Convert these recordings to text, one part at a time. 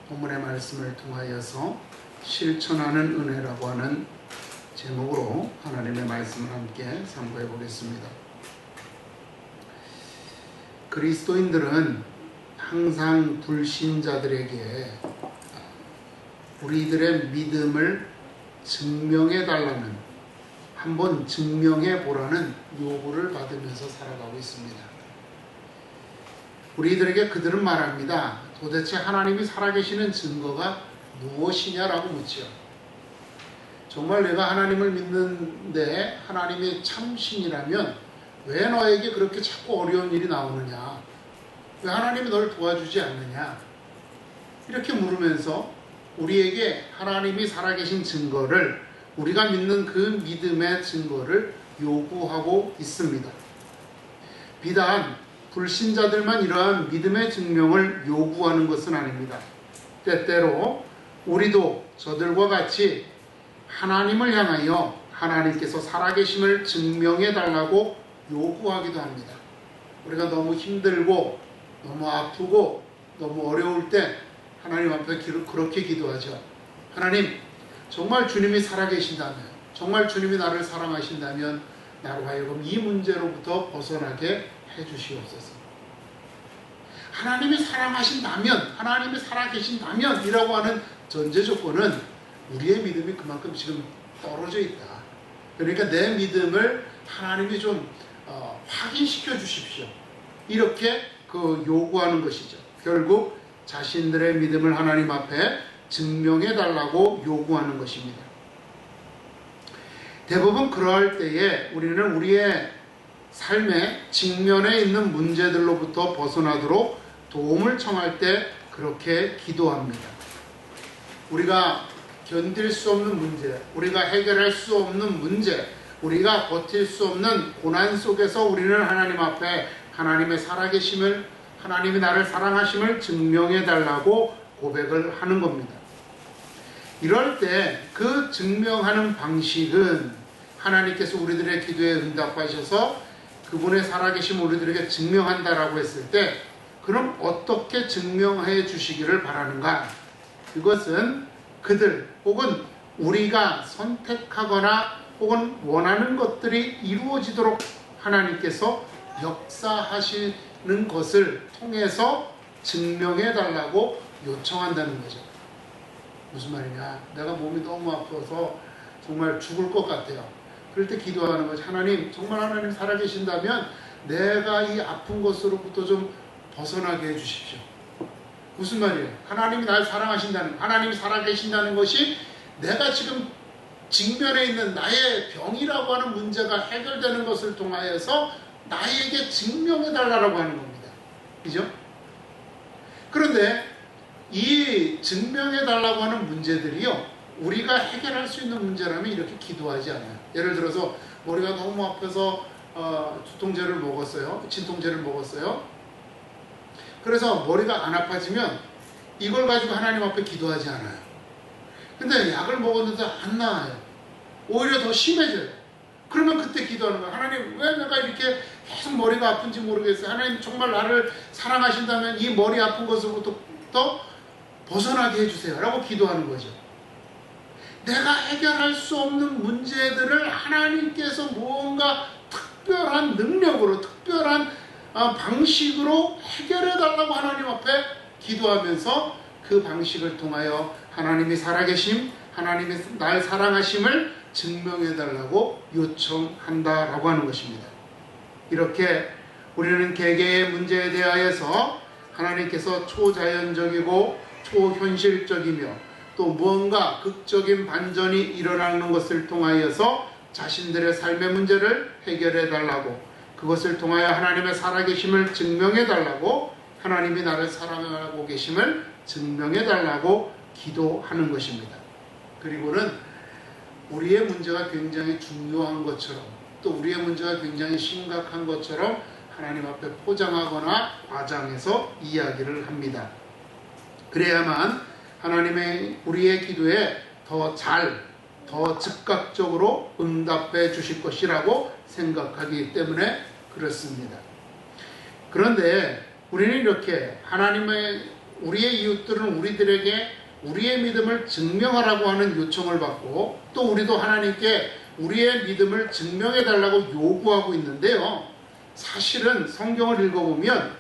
본문의 말씀을 통하여서 실천하는 은혜라고 하는 제목으로 하나님의 말씀을 함께 상고해 보겠습니다. 그리스도인들은 항상 불신자들에게 우리들의 믿음을 증명해 달라는, 한번 증명해 보라는 요구를 받으면서 살아가고 있습니다. 우리들에게 그들은 말합니다. 도대체 하나님이 살아계시는 증거가 무엇이냐라고 묻죠. 정말 내가 하나님을 믿는데 하나님이 참신이라면 왜 너에게 그렇게 자꾸 어려운 일이 나오느냐? 왜 하나님이 널 도와주지 않느냐? 이렇게 물으면서 우리에게 하나님이 살아계신 증거를, 우리가 믿는 그 믿음의 증거를 요구하고 있습니다. 비단 불신자들만 이러한 믿음의 증명을 요구하는 것은 아닙니다. 때때로 우리도 저들과 같이 하나님을 향하여 하나님께서 살아계심을 증명해 달라고 요구하기도 합니다. 우리가 너무 힘들고 너무 아프고 너무 어려울 때 하나님 앞에 그렇게 기도하죠. 하나님, 정말 주님이 살아계신다면, 정말 주님이 나를 사랑하신다면 나로 하여금 이 문제로부터 벗어나게 해주시옵소서. 하나님이 사랑하신다면, 하나님이 살아계신다면 이라고 하는 전제 조건은 우리의 믿음이 그만큼 지금 떨어져 있다. 그러니까 내 믿음을 하나님이 좀 확인시켜 주십시오. 이렇게 요구하는 것이죠. 결국 자신들의 믿음을 하나님 앞에 증명해 달라고 요구하는 것입니다. 대부분 그럴 때에 우리는 우리의 삶의 직면에 있는 문제들로부터 벗어나도록 도움을 청할 때 그렇게 기도합니다. 우리가 견딜 수 없는 문제, 우리가 해결할 수 없는 문제, 우리가 버틸 수 없는 고난 속에서 우리는 하나님 앞에 하나님의 살아계심을, 하나님이 나를 사랑하심을 증명해 달라고 고백을 하는 겁니다. 이럴 때 그 증명하는 방식은 하나님께서 우리들의 기도에 응답하셔서 그분의 살아계심을 우리들에게 증명한다라고 했을 때, 그럼 어떻게 증명해 주시기를 바라는가? 그것은 그들 혹은 우리가 선택하거나 혹은 원하는 것들이 이루어지도록 하나님께서 역사하시는 것을 통해서 증명해 달라고 요청한다는 거죠. 무슨 말이냐? 내가 몸이 너무 아파서 정말 죽을 것 같아요. 그럴 때 기도하는 거죠. 하나님, 정말 하나님 살아계신다면 내가 이 아픈 것으로부터 좀 벗어나게 해주십시오. 무슨 말이에요? 하나님이 날 사랑하신다는, 하나님이 살아계신다는 것이 내가 지금 직면에 있는 나의 병이라고 하는 문제가 해결되는 것을 통하여서 나에게 증명해 달라고 하는 겁니다. 그죠? 그런데 이 증명해 달라고 하는 문제들이요, 우리가 해결할 수 있는 문제라면 이렇게 기도하지 않아요. 예를 들어서 머리가 너무 아파서 두통제를 먹었어요. 진통제를 먹었어요. 그래서 머리가 안 아파지면 이걸 가지고 하나님 앞에 기도하지 않아요. 근데 약을 먹었는데 안 나아요. 오히려 더 심해져요. 그러면 그때 기도하는 거예요. 하나님, 왜 내가 이렇게 계속 머리가 아픈지 모르겠어요. 하나님, 정말 나를 사랑하신다면 이 머리 아픈 것으로부터 벗어나게 해주세요. 라고 기도하는 거죠. 내가 해결할 수 없는 문제들을 하나님께서 무언가 특별한 능력으로, 특별한 방식으로 해결해 달라고 하나님 앞에 기도하면서 그 방식을 통하여 하나님이 살아계심, 하나님이 날 사랑하심을 증명해 달라고 요청한다라고 하는 것입니다. 이렇게 우리는 개개의 문제에 대하여서 하나님께서 초자연적이고 초현실적이며 또 무언가 극적인 반전이 일어나는 것을 통하여서 자신들의 삶의 문제를 해결해 달라고, 그것을 통하여 하나님의 살아계심을 증명해 달라고, 하나님이 나를 사랑하고 계심을 증명해 달라고 기도하는 것입니다. 그리고는 우리의 문제가 굉장히 중요한 것처럼, 또 우리의 문제가 굉장히 심각한 것처럼 하나님 앞에 포장하거나 과장해서 이야기를 합니다. 그래야만 하나님의 우리의 기도에 더 즉각적으로 응답해 주실 것이라고 생각하기 때문에 그렇습니다. 그런데 우리는 이렇게 하나님의 우리의 이웃들은 우리들에게 우리의 믿음을 증명하라고 하는 요청을 받고 또 우리도 하나님께 우리의 믿음을 증명해 달라고 요구하고 있는데요. 사실은 성경을 읽어보면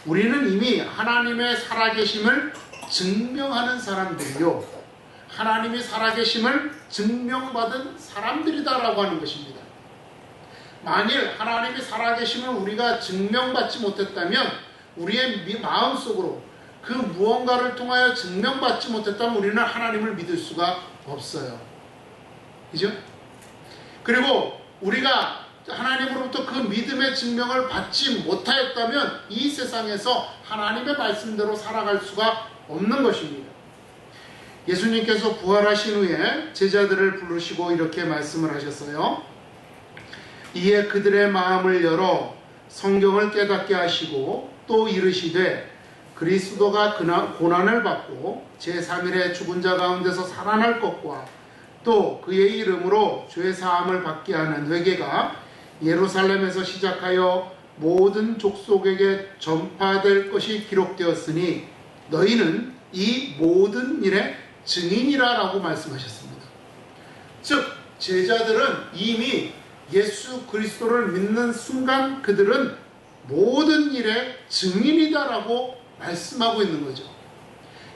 우리는 이미 하나님의 살아계심을 증명하는 사람들이요, 하나님이 살아계심을 증명받은 사람들이다라고 하는 것입니다. 만일 하나님이 살아계심을 우리가 증명받지 못했다면, 우리의 마음속으로 그 무언가를 통하여 증명받지 못했다면 우리는 하나님을 믿을 수가 없어요. 그죠? 그리고 우리가 하나님으로부터 그 믿음의 증명을 받지 못하였다면 이 세상에서 하나님의 말씀대로 살아갈 수가 없는 것입니다. 예수님께서 부활하신 후에 제자들을 부르시고 이렇게 말씀을 하셨어요. 이에 그들의 마음을 열어 성경을 깨닫게 하시고 또 이르시되 그리스도가 고난을 받고 제3일에 죽은 자 가운데서 살아날 것과 또 그의 이름으로 죄 사함을 받게 하는 회개가 예루살렘에서 시작하여 모든 족속에게 전파될 것이 기록되었으니 너희는 이 모든 일의 증인이라 라고 말씀하셨습니다. 즉 제자들은 이미 예수 그리스도를 믿는 순간 그들은 모든 일의 증인이다 라고 말씀하고 있는 거죠.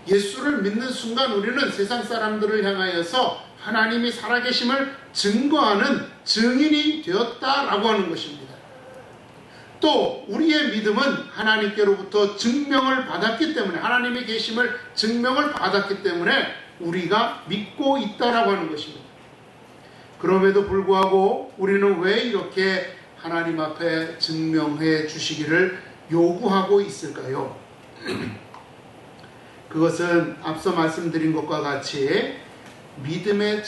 예수를 믿는 순간 우리는 세상 사람들을 향하여서 하나님이 살아계심을 증거하는 증인이 되었다라고 하는 것입니다. 또 우리의 믿음은 하나님께로부터 증명을 받았기 때문에, 하나님의 계심을 증명을 받았기 때문에 우리가 믿고 있다라고 하는 것입니다. 그럼에도 불구하고 우리는 왜 이렇게 하나님 앞에 증명해 주시기를 요구하고 있을까요? 그것은 앞서 말씀드린 것과 같이 믿음을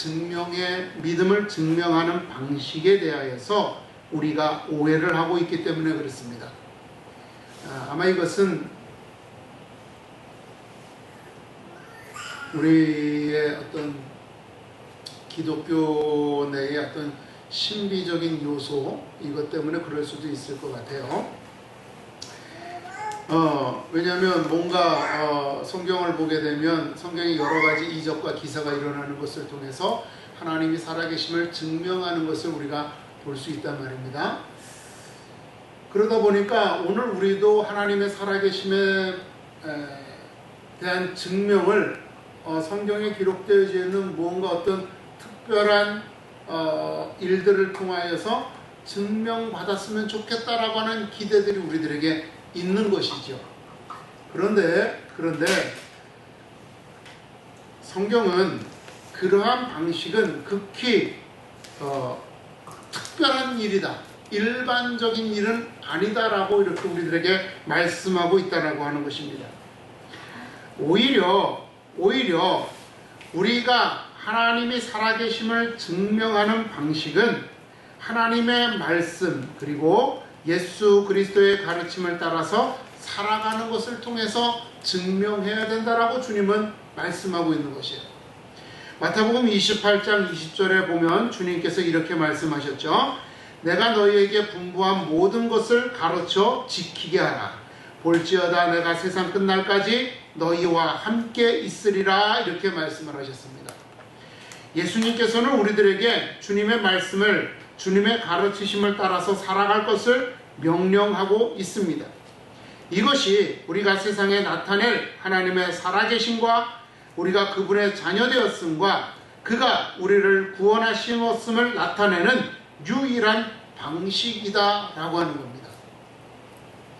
증명하는 방식에 대하여서 우리가 오해를 하고 있기 때문에 그렇습니다. 아마 이것은 우리의 어떤 기독교 내의 어떤 신비적인 요소, 이것 때문에 그럴 수도 있을 것 같아요. 왜냐하면 뭔가 성경을 보게 되면 성경에 여러 가지 이적과 기사가 일어나는 것을 통해서 하나님이 살아계심을 증명하는 것을 우리가 볼 수 있단 말입니다. 그러다 보니까 오늘 우리도 하나님의 살아계심에 대한 증명을 성경에 기록되어 있는 무언가 어떤 특별한 일들을 통하여서 증명받았으면 좋겠다라고 하는 기대들이 우리들에게 있는 것이죠. 그런데 성경은 그러한 방식은 극히 특별한 일이다, 일반적인 일은 아니다라고 이렇게 우리들에게 말씀하고 있다라고 하는 것입니다. 오히려 우리가 하나님이 살아계심을 증명하는 방식은 하나님의 말씀 그리고 예수 그리스도의 가르침을 따라서 살아가는 것을 통해서 증명해야 된다라고 주님은 말씀하고 있는 것이에요. 마태복음 28장 20절에 보면 주님께서 이렇게 말씀하셨죠. 내가 너희에게 분부한 모든 것을 가르쳐 지키게 하라. 볼지어다 내가 세상 끝날까지 너희와 함께 있으리라. 이렇게 말씀을 하셨습니다. 예수님께서는 우리들에게 주님의 말씀을, 주님의 가르치심을 따라서 살아갈 것을 명령하고 있습니다. 이것이 우리가 세상에 나타낼 하나님의 살아계심과 우리가 그분의 자녀되었음과 그가 우리를 구원하심을 나타내는 유일한 방식이다 라고 하는 겁니다.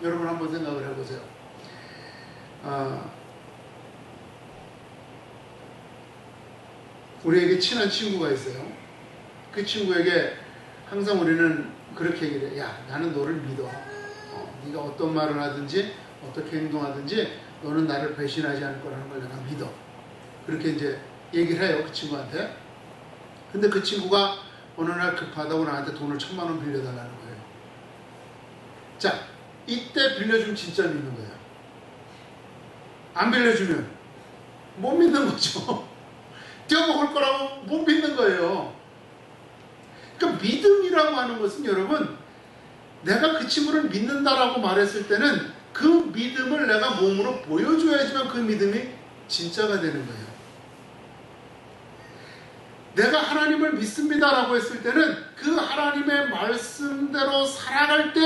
여러분 한번 생각을 해보세요. 우리에게 친한 친구가 있어요. 그 친구에게 항상 우리는 그렇게 얘기를 해요. 야, 나는 너를 믿어. 네가 어떤 말을 하든지 어떻게 행동하든지 너는 나를 배신하지 않을 거라는 걸 내가 믿어. 그렇게 이제 얘기를 해요, 그 친구한테. 근데 그 친구가 어느 날 급하다고 나한테 돈을 1,000만 원 빌려달라는 거예요. 자, 이때 빌려주면 진짜 믿는 거예요. 안 빌려주면 못 믿는 거죠. 뛰어먹을 거라고 못 믿는 거예요. 그러니까 믿음이라고 하는 것은 여러분, 내가 그 친구를 믿는다라고 말했을 때는 그 믿음을 내가 몸으로 보여줘야지만 그 믿음이 진짜가 되는 거예요. 내가 하나님을 믿습니다라고 했을 때는 그 하나님의 말씀대로 살아갈 때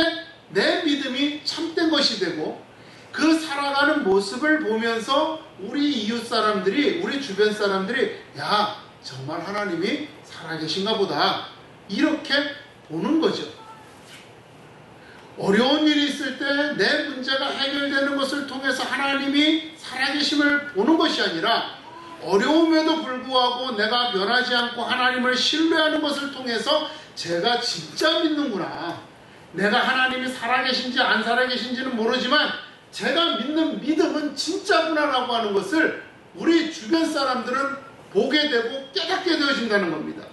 내 믿음이 참된 것이 되고, 그 살아가는 모습을 보면서 우리 이웃 사람들이, 우리 주변 사람들이 야, 정말 하나님이 살아계신가 보다, 이렇게 보는 거죠. 어려운 일이 있을 때 내 문제가 해결되는 것을 통해서 하나님이 살아계심을 보는 것이 아니라, 어려움에도 불구하고 내가 변하지 않고 하나님을 신뢰하는 것을 통해서 제가 진짜 믿는구나, 내가 하나님이 살아계신지 안 살아계신지는 모르지만 제가 믿는 믿음은 진짜구나라고 하는 것을 우리 주변 사람들은 보게 되고 깨닫게 되어진다는 겁니다.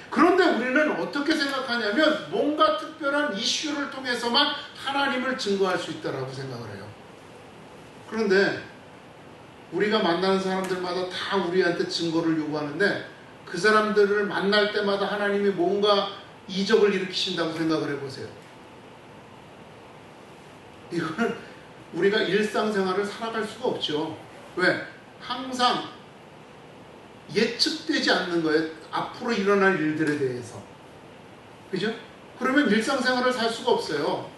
그런데 우리는 어떻게 생각하냐면 뭔가 특별한 이슈를 통해서만 하나님을 증거할 수 있다라고 생각을 해요. 그런데 우리가 만나는 사람들마다 다 우리한테 증거를 요구하는데, 그 사람들을 만날 때마다 하나님이 뭔가 이적을 일으키신다고 생각을 해보세요. 이거는 우리가 일상생활을 살아갈 수가 없죠. 왜? 항상 예측되지 않는 거예요. 앞으로 일어날 일들에 대해서. 그죠? 그러면 일상생활을 살 수가 없어요.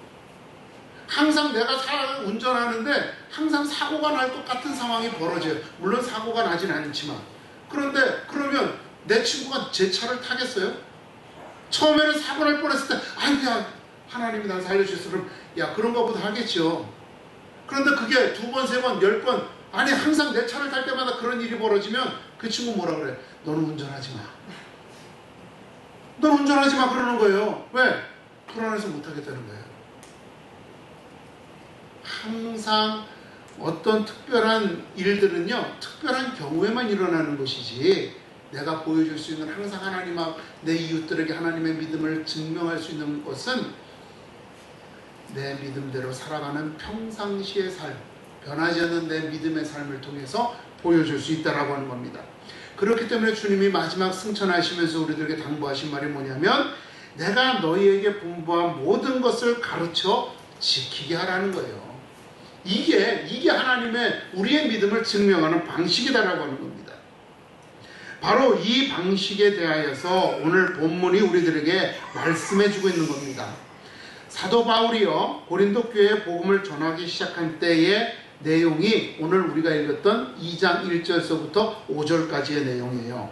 항상 내가 운전하는데 항상 사고가 날 것 같은 상황이 벌어져요. 물론 사고가 나진 않지만. 그런데 그러면 내 친구가 제 차를 타겠어요? 처음에는 사고 날 뻔했을 때 아이고야, 하나님이 날 살려주셨어. 그럼 야, 그런가 보다 하겠죠. 그런데 그게 2번, 3번, 10번, 아니 항상 내 차를 탈 때마다 그런 일이 벌어지면 그 친구 뭐라 그래? 너는 운전하지 마. 너는 운전하지 마 그러는 거예요. 왜? 불안해서 못하겠다는 거예요. 항상 어떤 특별한 일들은요, 특별한 경우에만 일어나는 것이지, 내가 보여줄 수 있는, 항상 하나님 앞 내 이웃들에게 하나님의 믿음을 증명할 수 있는 것은 내 믿음대로 살아가는 평상시의 삶, 변하지 않는 내 믿음의 삶을 통해서 보여줄 수 있다라고 하는 겁니다. 그렇기 때문에 주님이 마지막 승천하시면서 우리들에게 당부하신 말이 뭐냐면, 내가 너희에게 분부한 모든 것을 가르쳐 지키게 하라는 거예요. 이게 하나님의, 우리의 믿음을 증명하는 방식이다라고 하는 겁니다. 바로 이 방식에 대하여서 오늘 본문이 우리들에게 말씀해 주고 있는 겁니다. 사도 바울이요, 고린도 교회에 복음을 전하기 시작한 때의 내용이 오늘 우리가 읽었던 2장 1절서부터 5절까지의 내용이에요.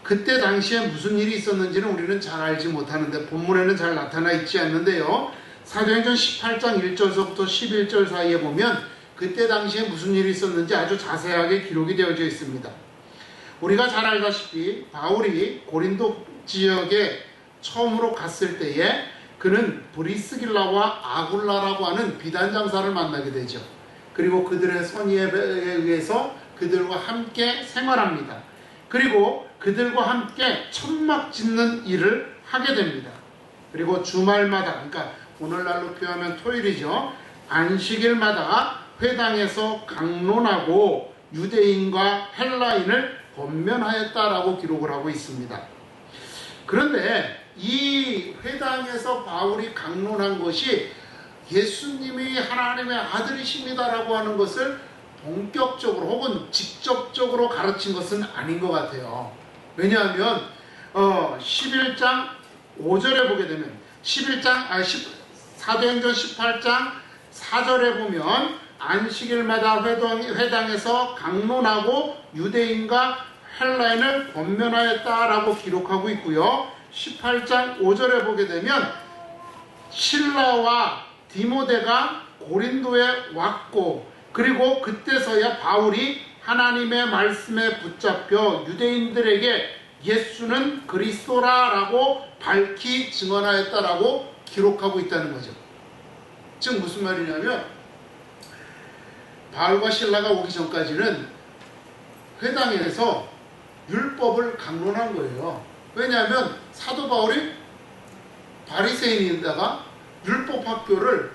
그때 당시에 무슨 일이 있었는지는 우리는 잘 알지 못하는데, 본문에는 잘 나타나 있지 않는데요, 사도행전 18장 1절서부터 11절 사이에 보면 그때 당시에 무슨 일이 있었는지 아주 자세하게 기록이 되어져 있습니다. 우리가 잘 알다시피 바울이 고린도 지역에 처음으로 갔을 때에 그는 브리스길라와 아굴라라고 하는 비단 장사를 만나게 되죠. 그리고 그들의 선의에 의해서 그들과 함께 생활합니다. 그리고 그들과 함께 천막 짓는 일을 하게 됩니다. 그리고 주말마다, 그러니까 오늘날로 표현하면 토요일이죠, 안식일마다 회당에서 강론하고 유대인과 헬라인을 권면하였다라고 기록을 하고 있습니다. 그런데 이 회당에서 바울이 강론한 것이 예수님이 하나님의 아들이십니다라고 하는 것을 본격적으로 혹은 직접적으로 가르친 것은 아닌 것 같아요. 왜냐하면 11장 5절에 보게 되면, 사도행전 18장 4절에 보면 안식일마다 회당에서 강론하고 유대인과 헬라인을 권면하였다라고 기록하고 있고요. 18장 5절에 보게 되면 실라와 디모데가 고린도에 왔고, 그리고 그때서야 바울이 하나님의 말씀에 붙잡혀 유대인들에게 예수는 그리스도라라고 밝히 증언하였다라고 기록하고 있다는 거죠. 즉 무슨 말이냐면, 바울과 실라가 오기 전까지는 회당에서 율법을 강론한 거예요. 왜냐하면 사도 바울이 바리새인인데다가 율법 학교를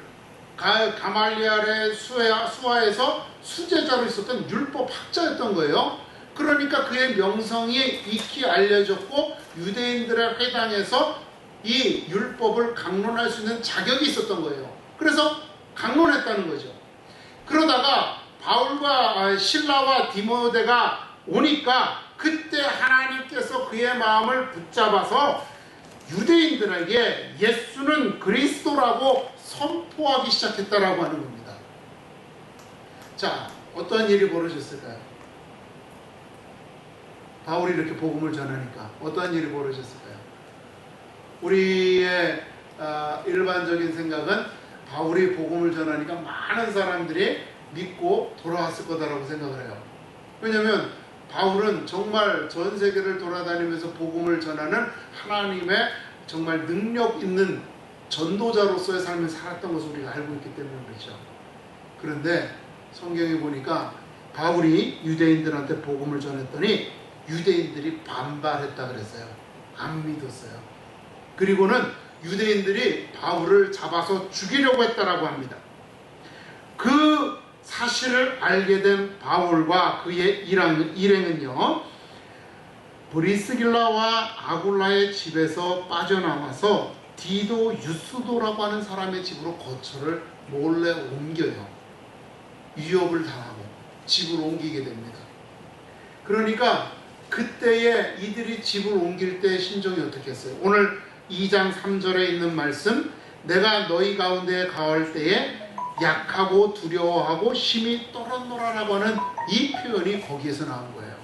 가말리알의 수하에서 수제자로 있었던 율법 학자였던 거예요. 그러니까 그의 명성이 익히 알려졌고 유대인들의 회당에서 이 율법을 강론할 수 있는 자격이 있었던 거예요. 그래서 강론했다는 거죠. 그러다가 바울과 실라와 디모데가 오니까 그때 하나님께서 그의 마음을 붙잡아서 유대인들에게 예수는 그리스도라고 선포하기 시작했다라고 하는 겁니다. 자, 어떠한 일이 벌어졌을까요? 바울이 이렇게 복음을 전하니까 어떠한 일이 벌어졌을까요? 우리의 일반적인 생각은 바울이 복음을 전하니까 많은 사람들이 믿고 돌아왔을 거다라고 생각을 해요. 왜냐하면 바울은 정말 전 세계를 돌아다니면서 복음을 전하는 하나님의 정말 능력 있는 전도자로서의 삶을 살았던 것을 우리가 알고 있기 때문에 그렇죠. 그런데 성경에 보니까 바울이 유대인들한테 복음을 전했더니 유대인들이 반발했다 그랬어요. 안 믿었어요. 그리고는 유대인들이 바울을 잡아서 죽이려고 했다라고 합니다. 그 사실을 알게 된 바울과 그의 일행은요, 브리스길라와 아굴라의 집에서 빠져나와서 디도 유스도라고 하는 사람의 집으로 거처를 몰래 옮겨요. 위협을 당하고 집을 옮기게 됩니다. 그러니까 그때에 이들이 집을 옮길 때 심정이 어떻겠어요? 오늘 2장 3절에 있는 말씀, 내가 너희 가운데 가올 때에 약하고 두려워하고 심히 떨었노라라고 하는 이 표현이 거기에서 나온 거예요.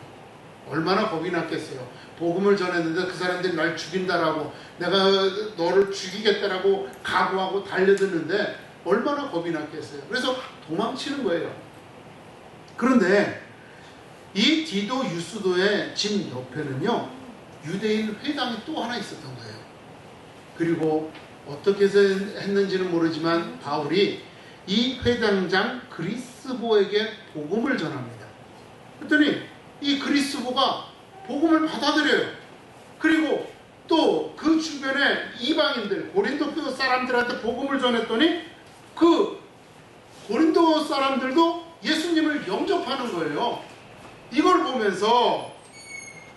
얼마나 겁이 났겠어요. 복음을 전했는데 그 사람들이 날 죽인다라고, 내가 너를 죽이겠다라고 각오하고 달려드는데 얼마나 겁이 났겠어요. 그래서 도망치는 거예요. 그런데 이 디도 유스도의 집 옆에는요, 유대인 회당이 또 하나 있었던 거예요. 그리고 어떻게 해서 했는지는 모르지만 바울이 이 회당장 그리스보에게 복음을 전합니다. 그랬더니 이 그리스보가 복음을 받아들여요. 그리고 또 그 주변에 이방인들, 고린도 교회 사람들한테 복음을 전했더니 그 고린도 사람들도 예수님을 영접하는 거예요. 이걸 보면서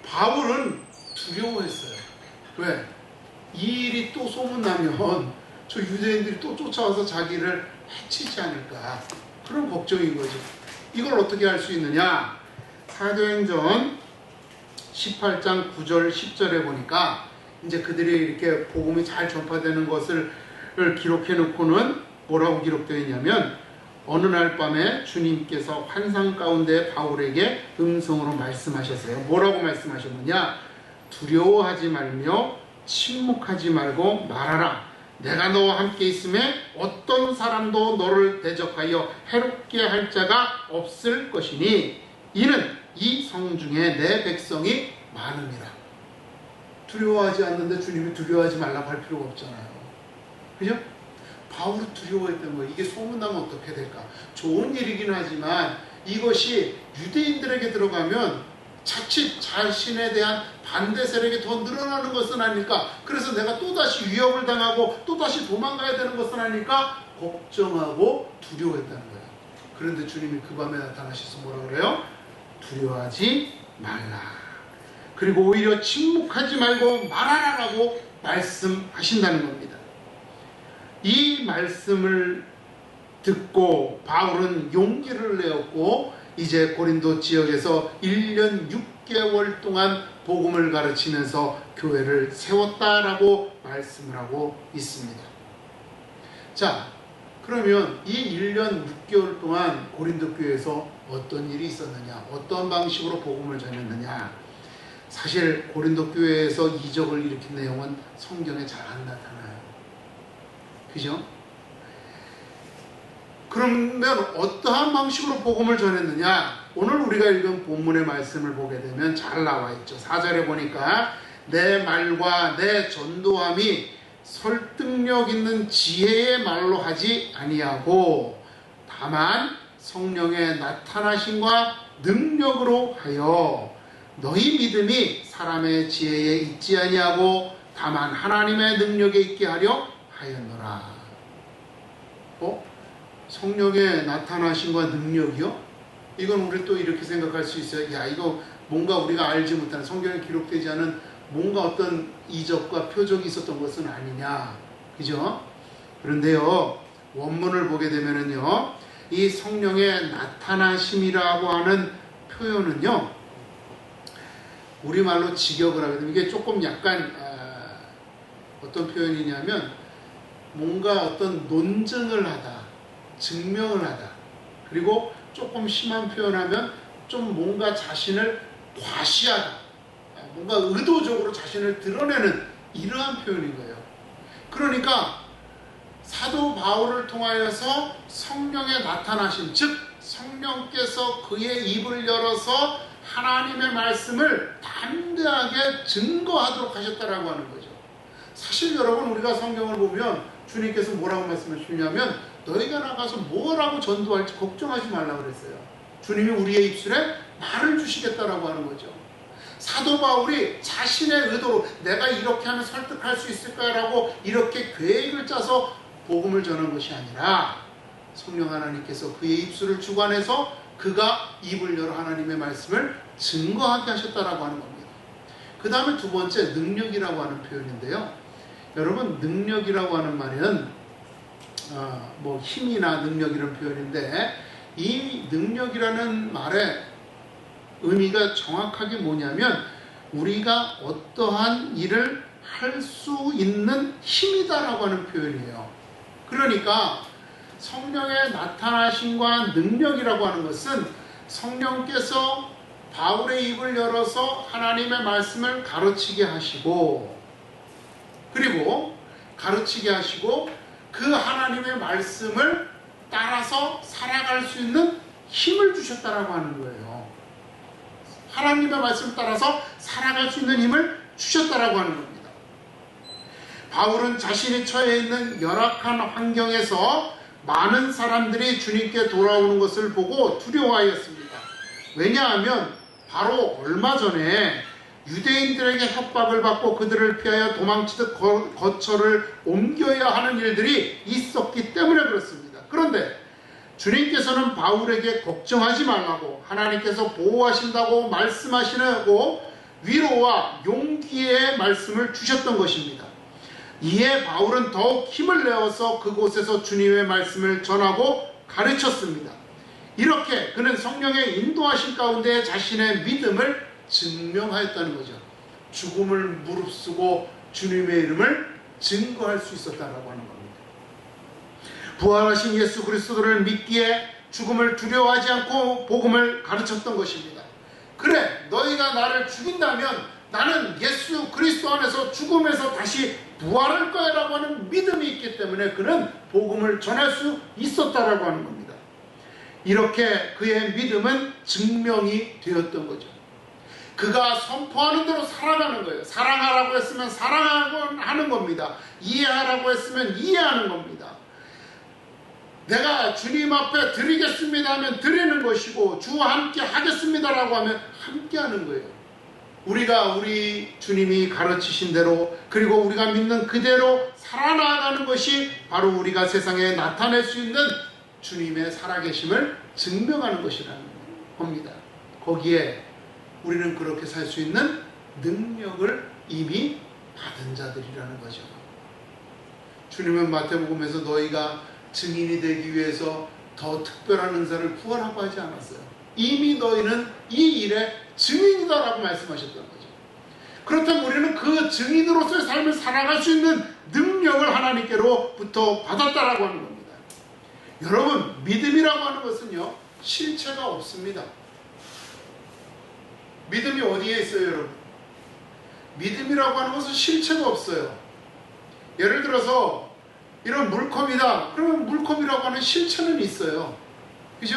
바울은 두려워했어요. 왜? 이 일이 또 소문나면 저 유대인들이 또 쫓아와서 자기를 해치지 않을까, 그런 걱정인 거죠. 이걸 어떻게 할 수 있느냐? 사도행전 18장 9절 10절에 보니까 이제 그들이 이렇게 복음이 잘 전파되는 것을 기록해 놓고는 뭐라고 기록되어 있냐면, 어느 날 밤에 주님께서 환상 가운데 바울에게 음성으로 말씀하셨어요. 뭐라고 말씀하셨느냐? 두려워하지 말며 침묵하지 말고 말하라. 내가 너와 함께 있음에 어떤 사람도 너를 대적하여 해롭게 할 자가 없을 것이니 이는 이 성 중에 내 백성이 많음이라. 두려워하지 않는데 주님이 두려워하지 말라고 할 필요가 없잖아요. 그죠? 바울이 두려워했던 거예요. 이게 소문나면 어떻게 될까? 좋은 일이긴 하지만 이것이 유대인들에게 들어가면 자칫 자신에 대한 반대 세력이 더 늘어나는 것은 아닐까? 그래서 내가 또다시 위협을 당하고 또다시 도망가야 되는 것은 아닐까? 걱정하고 두려워했다는 거예요. 그런데 주님이 그 밤에 나타나셔서 뭐라 그래요? 두려워하지 말라. 그리고 오히려 침묵하지 말고 말하라라고 말씀하신다는 겁니다. 이 말씀을 듣고 바울은 용기를 내었고 이제 고린도 지역에서 1년 6개월 동안 복음을 가르치면서 교회를 세웠다라고 말씀을 하고 있습니다. 자, 그러면 이 1년 6개월 동안 고린도 교회에서 어떤 일이 있었느냐, 어떤 방식으로 복음을 전했느냐. 사실 고린도 교회에서 이적을 일으킨 내용은 성경에 잘 안 나타나요. 그죠? 그러면 어떠한 방식으로 복음을 전했느냐? 오늘 우리가 읽은 본문의 말씀을 보게 되면 잘 나와 있죠. 4절에 보니까 내 말과 내 전도함이 설득력 있는 지혜의 말로 하지 아니하고 다만 성령의 나타나심과 능력으로 하여 너희 믿음이 사람의 지혜에 있지 아니하고 다만 하나님의 능력에 있게 하려 하였노라. 성령의 나타나심과 능력이요? 이건 우리 또 이렇게 생각할 수 있어요. 야, 이거 뭔가 우리가 알지 못하는, 성경에 기록되지 않은 뭔가 어떤 이적과 표적이 있었던 것은 아니냐. 그죠? 그런데요, 원문을 보게 되면은요, 이 성령의 나타나심이라고 하는 표현은요, 우리말로 직역을 하거든요. 이게 조금 약간 어떤 표현이냐면 뭔가 어떤 논증을 하다, 증명을 하다, 그리고 조금 심한 표현하면 좀 뭔가 자신을 과시하다, 뭔가 의도적으로 자신을 드러내는 이러한 표현인 거예요. 그러니까 사도 바울을 통하여서 성령의 나타나심, 즉 성령께서 그의 입을 열어서 하나님의 말씀을 담대하게 증거하도록 하셨다라고 하는 거죠. 사실 여러분, 우리가 성경을 보면 주님께서 뭐라고 말씀하시냐면 너희가 나가서 뭐라고 전도할지 걱정하지 말라고 그랬어요. 주님이 우리의 입술에 말을 주시겠다라고 하는 거죠. 사도 바울이 자신의 의도로 내가 이렇게 하면 설득할 수 있을까라고 이렇게 계획을 짜서 복음을 전한 것이 아니라 성령 하나님께서 그의 입술을 주관해서 그가 입을 열어 하나님의 말씀을 증거하게 하셨다라고 하는 겁니다. 그 다음에 두 번째, 능력이라고 하는 표현인데요. 여러분, 능력이라고 하는 말은 뭐 힘이나 능력 이런 표현인데, 이 능력이라는 말의 의미가 정확하게 뭐냐면 우리가 어떠한 일을 할 수 있는 힘이다라고 하는 표현이에요. 그러니까 성령의 나타나심과 능력이라고 하는 것은 성령께서 바울의 입을 열어서 하나님의 말씀을 가르치게 하시고, 그리고 가르치게 하시고 그 하나님의 말씀을 따라서 살아갈 수 있는 힘을 주셨다라고 하는 거예요. 하나님의 말씀을 따라서 살아갈 수 있는 힘을 주셨다라고 하는 겁니다. 바울은 자신이 처해 있는 열악한 환경에서 많은 사람들이 주님께 돌아오는 것을 보고 두려워하였습니다. 왜냐하면 바로 얼마 전에 유대인들에게 협박을 받고 그들을 피하여 도망치듯 거처를 옮겨야 하는 일들이 있었기 때문에 그렇습니다. 그런데 주님께서는 바울에게 걱정하지 말라고, 하나님께서 보호하신다고 말씀하시고 위로와 용기의 말씀을 주셨던 것입니다. 이에 바울은 더욱 힘을 내어서 그곳에서 주님의 말씀을 전하고 가르쳤습니다. 이렇게 그는 성령의 인도하심 가운데 자신의 믿음을 증명하였다는 거죠. 죽음을 무릅쓰고 주님의 이름을 증거할 수 있었다라고 하는 겁니다. 부활하신 예수 그리스도를 믿기에 죽음을 두려워하지 않고 복음을 가르쳤던 것입니다. 그래, 너희가 나를 죽인다면 나는 예수 그리스도 안에서 죽음에서 다시 부활할 거야 라고 하는 믿음이 있기 때문에 그는 복음을 전할 수 있었다라고 하는 겁니다. 이렇게 그의 믿음은 증명이 되었던 거죠. 그가 선포하는 대로 살아가는 거예요. 사랑하라고 했으면 사랑하는 겁니다. 이해하라고 했으면 이해하는 겁니다. 내가 주님 앞에 드리겠습니다 하면 드리는 것이고, 주와 함께 하겠습니다라고 하면 함께 하는 거예요. 우리가 우리 주님이 가르치신 대로, 그리고 우리가 믿는 그대로 살아나가는 것이 바로 우리가 세상에 나타낼 수 있는 주님의 살아계심을 증명하는 것이라는 겁니다. 거기에 우리는 그렇게 살 수 있는 능력을 이미 받은 자들이라는 거죠. 주님은 마태복음에서 너희가 증인이 되기 위해서 더 특별한 은사를 구하라고 하지 않았어요. 이미 너희는 이 일의 증인이다라고 말씀하셨던 거죠. 그렇다면 우리는 그 증인으로서의 삶을 살아갈 수 있는 능력을 하나님께로부터 받았다라고 하는 겁니다. 여러분, 믿음이라고 하는 것은요, 실체가 없습니다. 믿음이 어디에 있어요, 여러분? 믿음이라고 하는 것은 실체가 없어요. 예를 들어서 이런 물컵이다. 그러면 물컵이라고 하는 실체는 있어요. 그죠?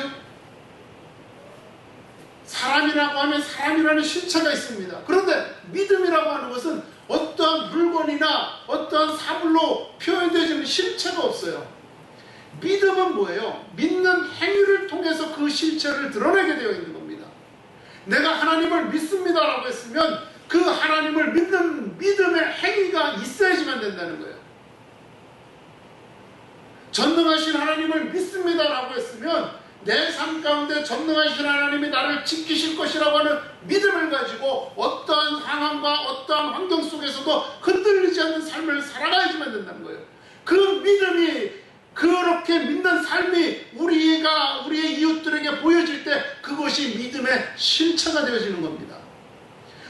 사람이라고 하면 사람이라는 실체가 있습니다. 그런데 믿음이라고 하는 것은 어떠한 물건이나 어떠한 사물로 표현되지는 실체가 없어요. 믿음은 뭐예요? 믿는 행위를 통해서 그 실체를 드러내게 되어 있는 겁니다. 내가 하나님을 믿습니다라고 했으면 그 하나님을 믿는 믿음의 행위가 있어야지만 된다는 거예요. 전능하신 하나님을 믿습니다라고 했으면 내 삶 가운데 전능하신 하나님이 나를 지키실 것이라고 하는 믿음을 가지고 어떠한 상황과 어떠한 환경 속에서도 흔들리지 않는 삶을 살아가야지만 된다는 거예요. 그 믿음이 그렇게 믿는 삶이 우리의 이웃들에게 보여질 때 그것이 믿음의 실체가 되어지는 겁니다.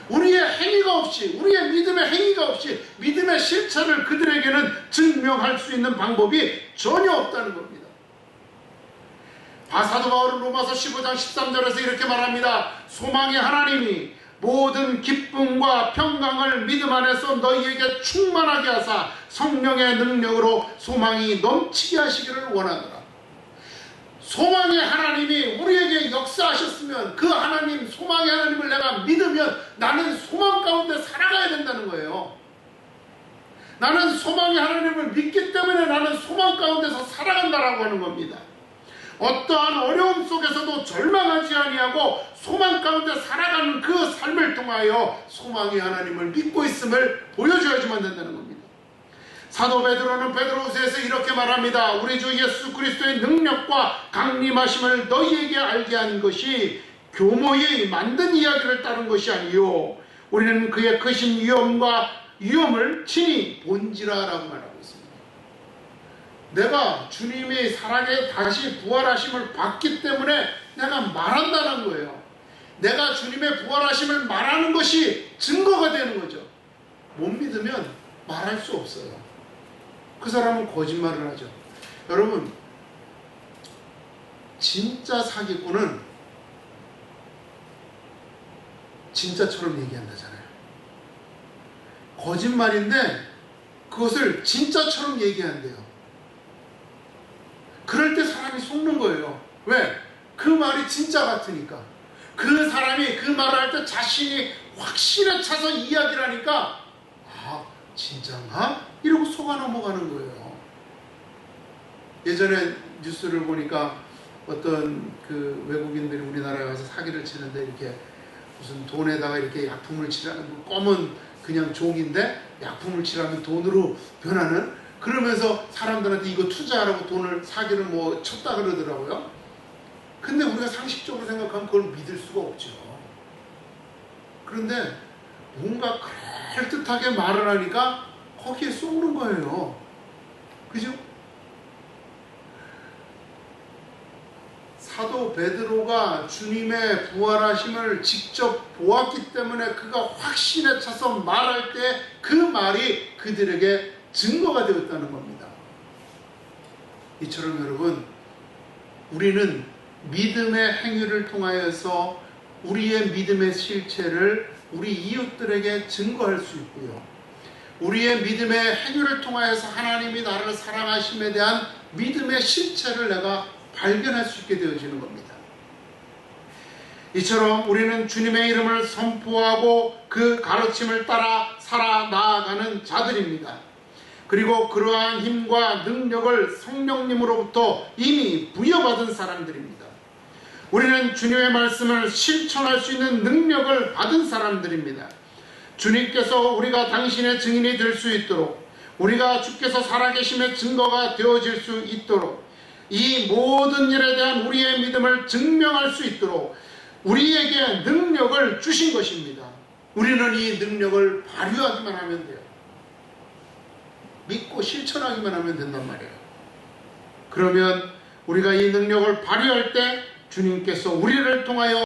우리의 행위가 없이, 우리의 믿음의 행위가 없이 믿음의 실체를 그들에게는 증명할 수 있는 방법이 전혀 없다는 겁니다. 사도 바울은 로마서 15장 13절에서 이렇게 말합니다. 소망의 하나님이 모든 기쁨과 평강을 믿음 안에서 너희에게 충만하게 하사 성령의 능력으로 소망이 넘치게 하시기를 원하노라. 소망의 하나님이 우리에게 역사하셨으면 그 하나님, 소망의 하나님을 내가 믿으면 나는 소망 가운데 살아가야 된다는 거예요. 나는 소망의 하나님을 믿기 때문에 나는 소망 가운데서 살아간다라고 하는 겁니다. 어떠한 어려움 속에서도 절망하지 아니하고 소망 가운데 살아가는 그 삶을 통하여 소망의 하나님을 믿고 있음을 보여줘야지만 된다는 겁니다. 사도 베드로는 베드로후서에서 이렇게 말합니다. 우리 주 예수 그리스도의 능력과 강림하심을 너희에게 알게 한 것이 교모의 만든 이야기를 따른 것이 아니요 우리는 그의 크신 위엄을 친히 본지라라고 말하고 있습니다. 내가 주님의 사랑에 다시 부활하심을 받기 때문에 내가 말한다는 거예요. 내가 주님의 부활하심을 말하는 것이 증거가 되는 거죠. 못 믿으면 말할 수 없어요. 그 사람은 거짓말을 하죠. 여러분, 진짜 사기꾼은 진짜처럼 얘기한다잖아요. 거짓말인데 그것을 진짜처럼 얘기한대요. 그럴 때 사람이 속는 거예요. 왜? 그 말이 진짜 같으니까. 그 사람이 그 말을 할 때 자신이 확신에 차서 이야기를 하니까 아, 진짜인가? 이러고 속아 넘어가는 거예요. 예전에 뉴스를 보니까 어떤 그 외국인들이 우리나라에 와서 사기를 치는데 이렇게 무슨 돈에다가 이렇게 약품을 칠하는 검은 그냥 종인데 약품을 칠하면 돈으로 변하는, 그러면서 사람들한테 이거 투자하라고 돈을 사기를 뭐 쳤다 그러더라고요. 근데 우리가 상식적으로 생각하면 그걸 믿을 수가 없죠. 그런데 뭔가 그럴듯하게 말을 하니까 거기에 쏘는 거예요. 그죠? 사도 베드로가 주님의 부활하심을 직접 보았기 때문에 그가 확신에 차서 말할 때 그 말이 그들에게 증거가 되었다는 겁니다. 이처럼 여러분, 우리는 믿음의 행위를 통하여서 우리의 믿음의 실체를 우리 이웃들에게 증거할 수 있고요. 우리의 믿음의 행위를 통하여서 하나님이 나를 사랑하심에 대한 믿음의 실체를 내가 발견할 수 있게 되어지는 겁니다. 이처럼 우리는 주님의 이름을 선포하고 그 가르침을 따라 살아 나아가는 자들입니다. 그리고 그러한 힘과 능력을 성령님으로부터 이미 부여받은 사람들입니다. 우리는 주님의 말씀을 실천할 수 있는 능력을 받은 사람들입니다. 주님께서 우리가 당신의 증인이 될 수 있도록, 우리가 주께서 살아계심의 증거가 되어질 수 있도록, 이 모든 일에 대한 우리의 믿음을 증명할 수 있도록 우리에게 능력을 주신 것입니다. 우리는 이 능력을 발휘하기만 하면 돼요. 믿고 실천하기만 하면 된단 말이에요. 그러면 우리가 이 능력을 발휘할 때 주님께서 우리를 통하여